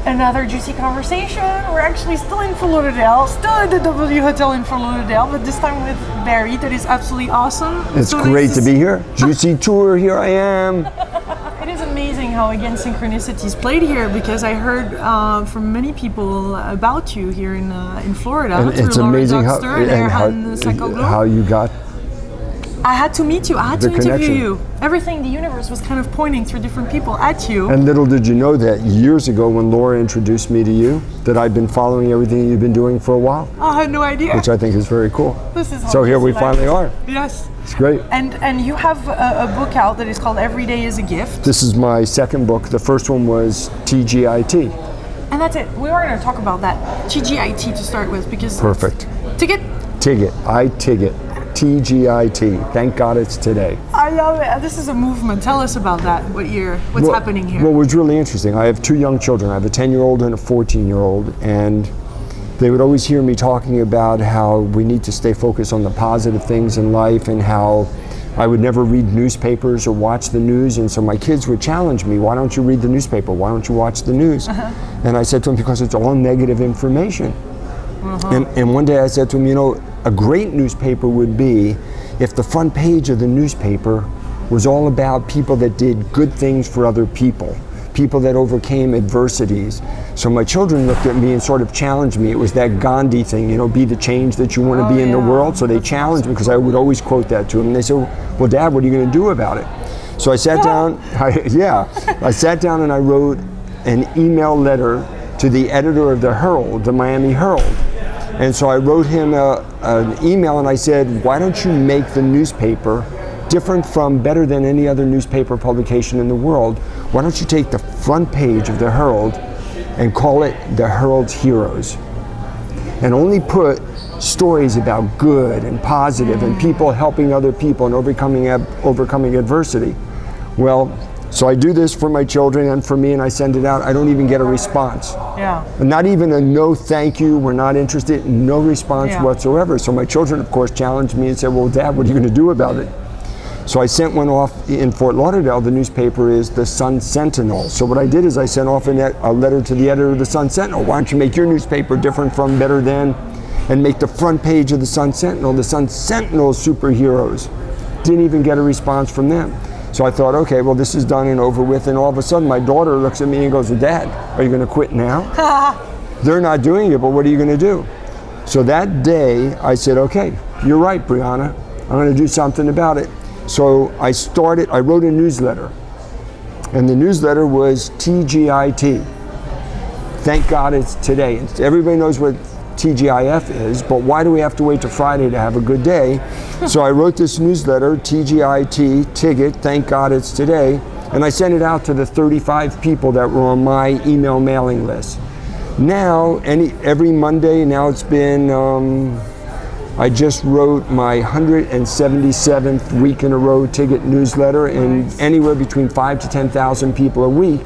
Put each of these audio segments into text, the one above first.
Another juicy conversation. We're actually still in Fort Lauderdale, still at the W Hotel in Fort Lauderdale, but this time with Barry. That is absolutely awesome. It's so great to be here. Juicy tour, here I am. It is amazing how, again, synchronicity is played here, because I heard from many people about you here in Florida. And it's amazing how you got. I had to meet you. I had to interview you. Everything, the universe was kind of pointing through different people at you. And little did you know that years ago when Laura introduced me to you, that I've been following everything you've been doing for a while. I had no idea. Which I think is very cool. This is so here we finally are. Yes. It's great. And you have a book out that is called Every Day is a Gift. This is my second book. The first one was TGIT. And that's it. We are going to talk about that. TGIT to start with, because... Perfect. Tig-it? Tig-it. I tig-it. TGIT. Thank God it's today. I love it. This is a movement. Tell us about that. What's happening here? Well, what's really interesting, I have two young children. I have a 10-year-old and a 14-year-old, and they would always hear me talking about how we need to stay focused on the positive things in life, and how I would never read newspapers or watch the news. And so my kids would challenge me, why don't you read the newspaper? Why don't you watch the news? And I said to them, because it's all negative information. And one day I said to him, you know, a great newspaper would be if the front page of the newspaper was all about people that did good things for other people, people that overcame adversities. So my children looked at me and sort of challenged me. It was that Gandhi thing, you know, be the change that you want to be in the world. So they challenged me, because I would always quote that to them. And they said, well, Dad, what are you going to do about it? So I sat down, I sat down and I wrote an email letter to the editor of the Herald, the Miami Herald. And so I wrote him an email and I said, why don't you make the newspaper different from, better than any other newspaper publication in the world? Why don't you take the front page of the Herald and call it the Herald's Heroes? And only put stories about good and positive and people helping other people and overcoming adversity. Well, so I do this for my children and for me, and I send it out. I don't even get a response. Yeah. Not even a no thank you, we're not interested, no response whatsoever. So my children, of course, challenged me and said, well, Dad, what are you going to do about it? So I sent one off in Fort Lauderdale. The newspaper is the Sun Sentinel. So what I did is I sent off a letter to the editor of the Sun Sentinel. Why don't you make your newspaper different from, better than, and make the front page of the Sun Sentinel the Sun Sentinel superheroes? Didn't even get a response from them. So I thought, okay, well, this is done and over with. And all of a sudden, my daughter looks at me and goes, well, Dad, are you going to quit now? They're not doing it, but what are you going to do? So that day, I said, okay, you're right, Brianna. I'm going to do something about it. So I wrote a newsletter. And the newsletter was TGIT. Thank God it's today. Everybody knows what TGIF is, but why do we have to wait till Friday to have a good day? So I wrote this newsletter, TGIT, Tig-it, thank God it's today, and I sent it out to the 35 people that were on my email mailing list. Now, every Monday, now it's been, I just wrote my 177th week in a row Tig-it newsletter, and anywhere between 5,000 to 10,000 people a week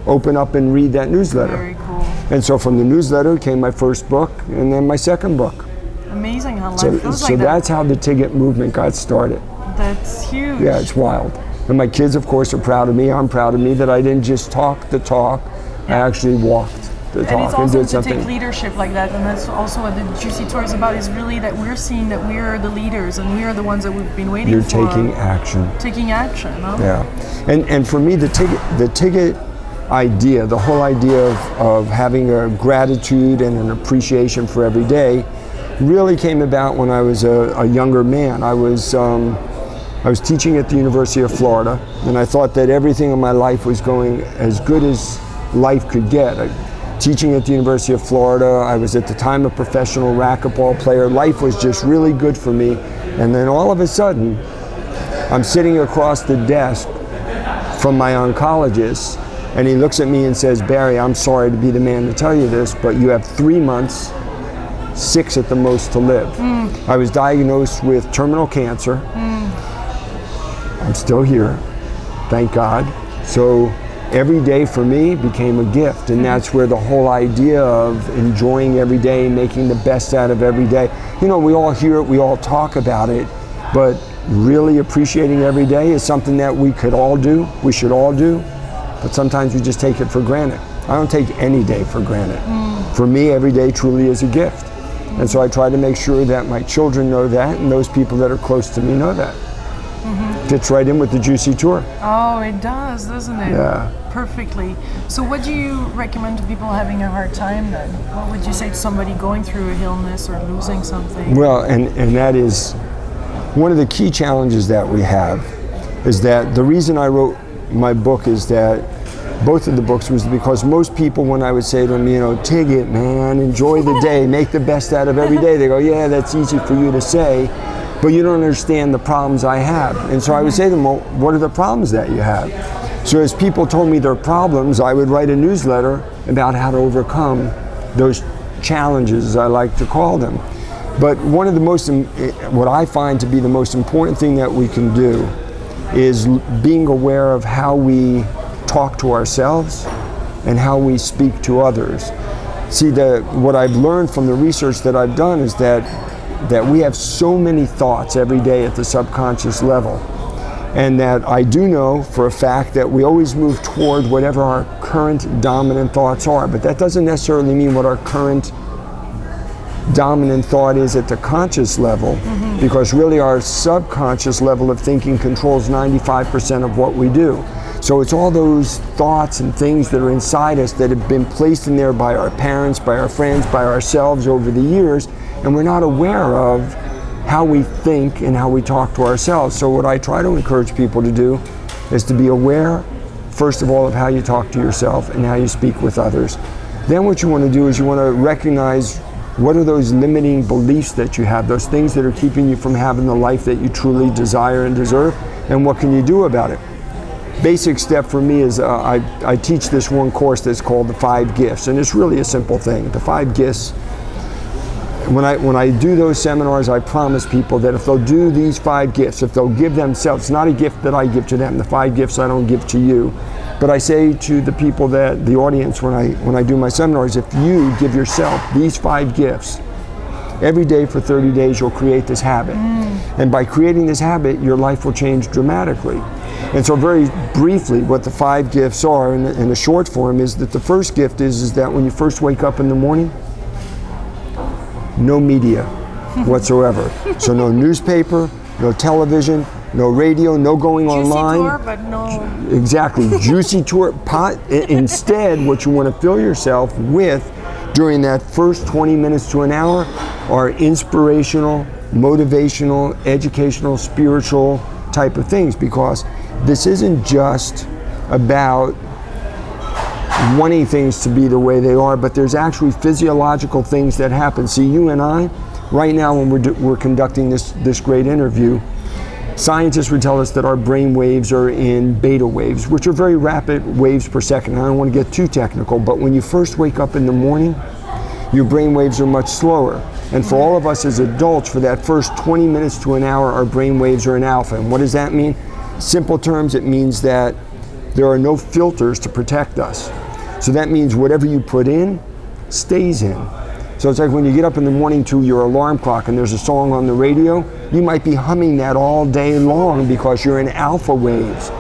open up and read that newsletter. Very cool. And so from the newsletter came my first book and then my second book. Amazing how life feels like that. So that's how the Tig-it movement got started. That's huge. Yeah, it's wild. And my kids, of course, are proud of me. I'm proud of me that I didn't just talk the talk, I actually walked the talk and did something. And it's also to take leadership like that, and that's also what the Juicy Tour is about, is really that we're seeing that we're the leaders and we are the ones that we've been waiting for. You're taking action. Taking action, huh? Yeah. And for me, the Tig-it idea, the whole idea of having a gratitude and an appreciation for every day really came about when I was a younger man. I was teaching at the University of Florida, and I thought that everything in my life was going as good as life could get. Teaching at the University of Florida, I was at the time a professional racquetball player. Life was just really good for me. And then all of a sudden, I'm sitting across the desk from my oncologist, and he looks at me and says, Barry, I'm sorry to be the man to tell you this, but you have 3 months, 6 at the most to live. I was diagnosed with terminal cancer. I'm still here, thank God. So every day for me became a gift, and that's where the whole idea of enjoying every day, making the best out of every day. You know, we all hear it, we all talk about it, but really appreciating every day is something that we could all do, we should all do. But sometimes we just take it for granted. I don't take any day for granted. For me, every day truly is a gift. And so I try to make sure that my children know that, and those people that are close to me know that. Fits right in with the Juicy Tour. Oh, it does, doesn't it? Yeah. Perfectly. So what do you recommend to people having a hard time then? What would you say to somebody going through a illness or losing something? Well, and that is one of the key challenges that we have, is that the reason I wrote my book is that both of the books was because most people, when I would say to them, you know, tig-it, man, enjoy the day, make the best out of every day, they go, yeah, that's easy for you to say, but you don't understand the problems I have. And so I would say to them, well, what are the problems that you have? So as people told me their problems, I would write a newsletter about how to overcome those challenges, as I like to call them. But one of the most, what I find to be the most important thing that we can do is being aware of how we talk to ourselves and how we speak to others. See, what I've learned from the research that I've done is that we have so many thoughts every day at the subconscious level. And that I do know for a fact that we always move toward whatever our current dominant thoughts are, but that doesn't necessarily mean what our current dominant thought is at the conscious level, because really our subconscious level of thinking controls 95% of what we do. So it's all those thoughts and things that are inside us that have been placed in there by our parents, by our friends, by ourselves over the years, and we're not aware of how we think and how we talk to ourselves. So what I try to encourage people to do is to be aware, first of all, of how you talk to yourself and how you speak with others. Then what you want to do is you want to recognize what are those limiting beliefs that you have, those things that are keeping you from having the life that you truly desire and deserve, and what can you do about it? Basic step for me is I teach this one course that's called the 5 Gifts, and it's really a simple thing. The 5 Gifts, when I do those seminars, I promise people that if they'll do these 5 gifts, if they'll give themselves, it's not a gift that I give to them, the 5 gifts I don't give to you, but I say to the people, that the audience, when I do my seminars, if you give yourself these 5 gifts, every day for 30 days you'll create this habit. And by creating this habit, your life will change dramatically. And so very briefly, what the 5 gifts are in the short form is that the first gift is that when you first wake up in the morning, no media whatsoever. So no newspaper, no television, no radio, no going online. Juicy Tour, but no. Exactly, Juicy Tour. Instead, what you want to fill yourself with during that first 20 minutes to an hour are inspirational, motivational, educational, spiritual type of things, because this isn't just about wanting things to be the way they are, but there's actually physiological things that happen. See, you and I, right now when we're conducting this great interview, scientists would tell us that our brain waves are in beta waves, which are very rapid waves per second. I don't want to get too technical, but when you first wake up in the morning, your brain waves are much slower. And for all of us as adults, for that first 20 minutes to an hour, our brain waves are in alpha. And what does that mean? Simple terms, it means that there are no filters to protect us. So that means whatever you put in stays in. So it's like when you get up in the morning to your alarm clock and there's a song on the radio, you might be humming that all day long because you're in alpha waves.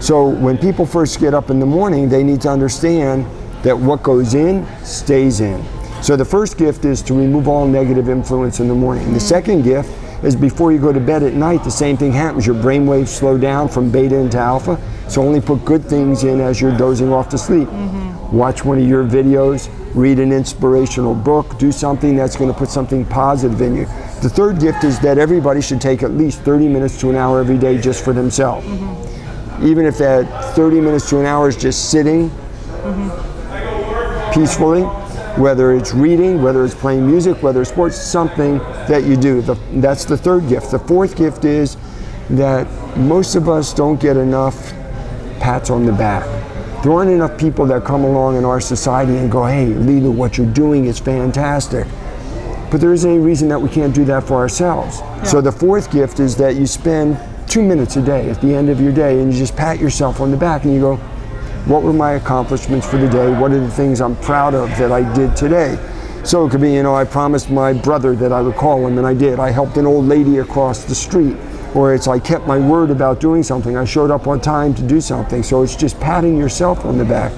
So when people first get up in the morning, they need to understand that what goes in stays in. So the first gift is to remove all negative influence in the morning. The second gift is before you go to bed at night, the same thing happens. Your brain waves slow down from beta into alpha. So only put good things in as you're dozing off to sleep. Watch one of your videos, read an inspirational book, do something that's going to put something positive in you. The third gift is that everybody should take at least 30 minutes to an hour every day just for themselves. Even if that 30 minutes to an hour is just sitting peacefully, whether it's reading, whether it's playing music, whether it's sports, something that you do. That's the third gift. The fourth gift is that most of us don't get enough pats on the back. There aren't enough people that come along in our society and go, hey, Lila, what you're doing is fantastic. But there isn't any reason that we can't do that for ourselves. Yeah. So the fourth gift is that you spend 2 minutes a day at the end of your day and you just pat yourself on the back and you go, what were my accomplishments for the day? What are the things I'm proud of that I did today? So it could be, I promised my brother that I would call him and I did. I helped an old lady across the street. Or it's I kept my word about doing something. I showed up on time to do something. So it's just patting yourself on the back.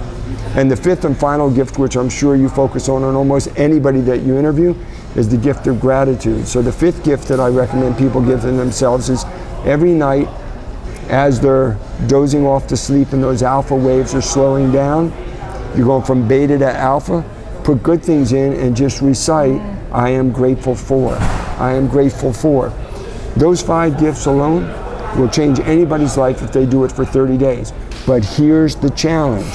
And the fifth and final gift, which I'm sure you focus on almost anybody that you interview, is the gift of gratitude. So the fifth gift that I recommend people give to themselves is every night as they're dozing off to sleep and those alpha waves are slowing down, you're going from beta to alpha, put good things in and just recite, I am grateful for. I am grateful for. Those 5 gifts alone will change anybody's life if they do it for 30 days. But here's the challenge.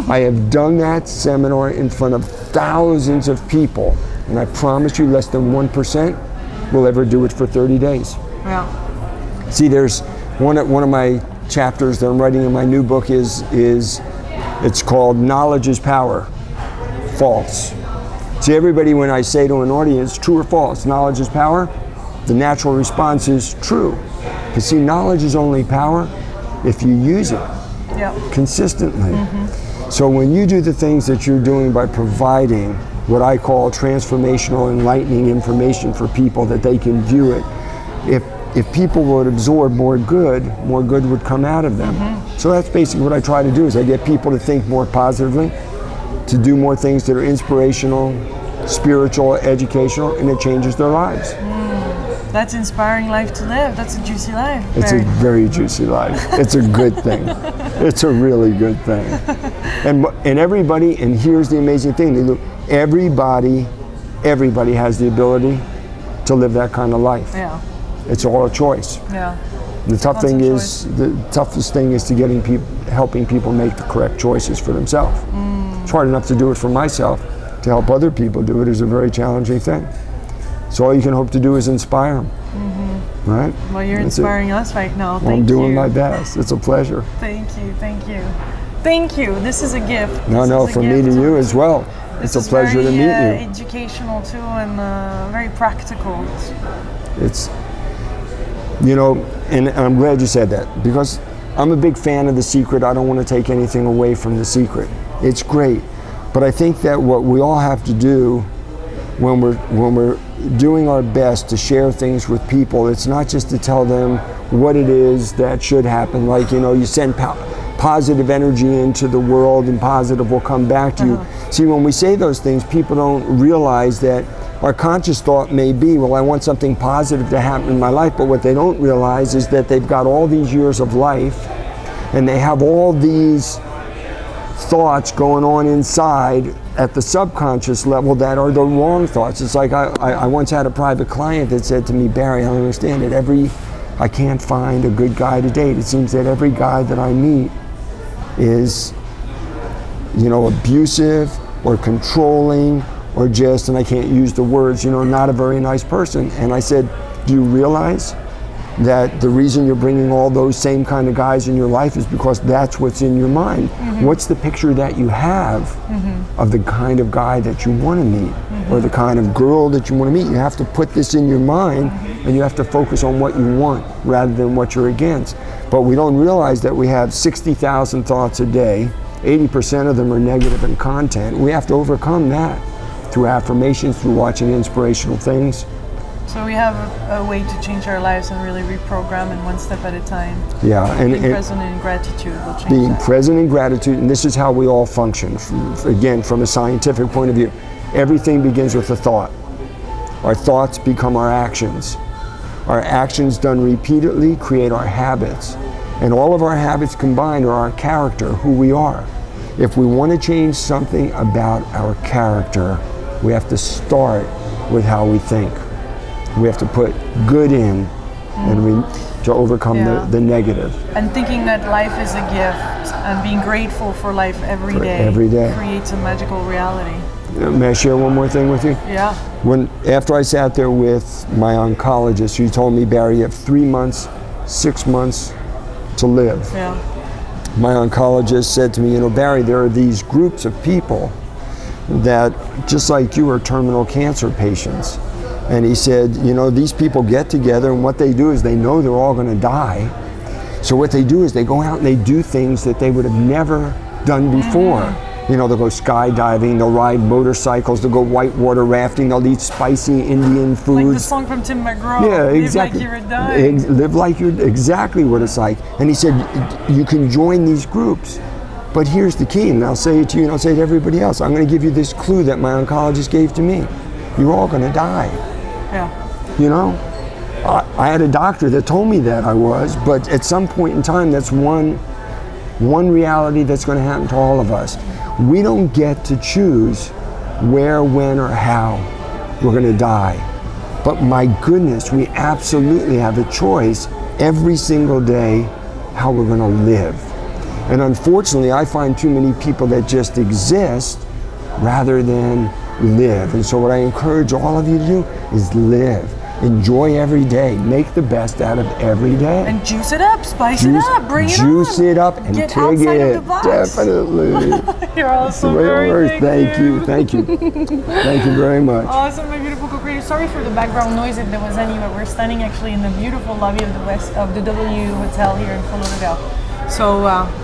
I have done that seminar in front of thousands of people, and I promise you less than 1% will ever do it for 30 days. Yeah. See, there's one of my chapters that I'm writing in my new book is it's called Knowledge is Power. False. See, everybody, when I say to an audience, true or false, knowledge is power, the natural response is true. Because see, knowledge is only power if you use it consistently. So when you do the things that you're doing by providing what I call transformational, enlightening information for people that they can view it, if people would absorb more good would come out of them. So that's basically what I try to do, is I get people to think more positively, to do more things that are inspirational, spiritual, educational, and it changes their lives. That's inspiring life to live. That's a juicy life. It's a very juicy life. It's a good thing. It's a really good thing. And everybody, and here's the amazing thing, everybody has the ability to live that kind of life. Yeah. It's all a choice. Yeah. The toughest thing is to helping people make the correct choices for themselves. It's hard enough to do it for myself. To help other people do it is a very challenging thing. So all you can hope to do is inspire them, right? Well, you're inspiring us right now. Thank you. I'm doing my best. It's a pleasure. Thank you, thank you. Thank you. This is a gift. No, from me to you as well. It's a pleasure to meet you. Educational too, and very practical. It's, and I'm glad you said that, because I'm a big fan of The Secret. I don't want to take anything away from The Secret. It's great. But I think that what we all have to do when we're doing our best to share things with people, it's not just to tell them what it is that should happen. Like, you send positive energy into the world and positive will come back to you. See, when we say those things, people don't realize that our conscious thought may be, well, I want something positive to happen in my life, but what they don't realize is that they've got all these years of life and they have all these thoughts going on inside at the subconscious level that are the wrong thoughts. It's like I once had a private client that said to me, Barry, I don't understand it. I can't find a good guy to date. It seems that every guy that I meet is, abusive or controlling or just, and I can't use the words, not a very nice person. And I said, do you realize that the reason you're bringing all those same kind of guys in your life is because that's what's in your mind? What's the picture that you have of the kind of guy that you want to meet or the kind of girl that you want to meet? You have to put this in your mind and you have to focus on what you want rather than what you're against. But we don't realize that we have 60,000 thoughts a day. 80% of them are negative in content. We have to overcome that through affirmations, through watching inspirational things. So we have a way to change our lives and really reprogram in one step at a time. Yeah, and being present in gratitude will change being that. present in gratitude, and this is how we all function. Again, from a scientific point of view, everything begins with a thought. Our thoughts become our actions. Our actions done repeatedly create our habits. And all of our habits combined are our character, who we are. If we want to change something about our character, we have to start with how we think. We have to put good in to overcome the negative. And thinking that life is a gift and being grateful for life every day creates a magical reality. May I share one more thing with you? Yeah. After I sat there with my oncologist, he told me, Barry, you have 3 months, 6 months to live. Yeah. My oncologist said to me, Barry, there are these groups of people that, just like you, are terminal cancer patients. And he said, these people get together and what they do is they know they're all going to die. So what they do is they go out and they do things that they would have never done before. They'll go skydiving, they'll ride motorcycles, they'll go whitewater rafting, they'll eat spicy Indian foods. Like the song from Tim McGraw. Yeah, exactly. Live like you're dying. Live like you're exactly what it's like. And he said, you can join these groups. But here's the key, and I'll say it to you and I'll say it to everybody else. I'm going to give you this clue that my oncologist gave to me. You're all going to die. Yeah. You know? I had a doctor that told me that I was, but at some point in time, that's one reality that's going to happen to all of us. We don't get to choose where, when, or how we're going to die. But my goodness, we absolutely have a choice every single day how we're going to live. And unfortunately, I find too many people that just exist rather than live. And so what I encourage all of you to do is live. Enjoy every day. Make the best out of every day. And juice it up, spice it up, bring it on. Juice it up and get tig outside it. of the box. Definitely. You're awesome. Thank you. Thank you. Thank you very much. Awesome, my beautiful co-creator. Sorry for the background noise if there was any, but we're standing actually in the beautiful lobby of the W Hotel here in Fort Lauderdale. So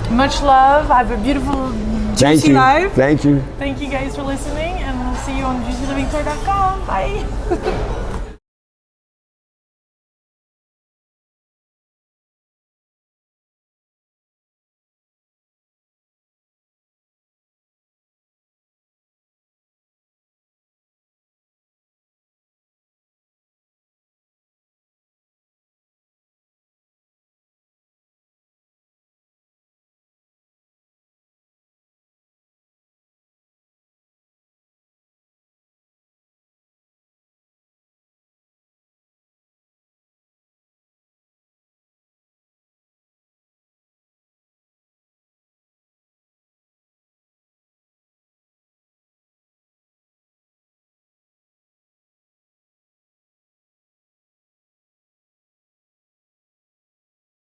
much love. Have a beautiful juicy life. Thank you. Thank you guys for listening, and we'll see you on juicylivingtour.com. Bye.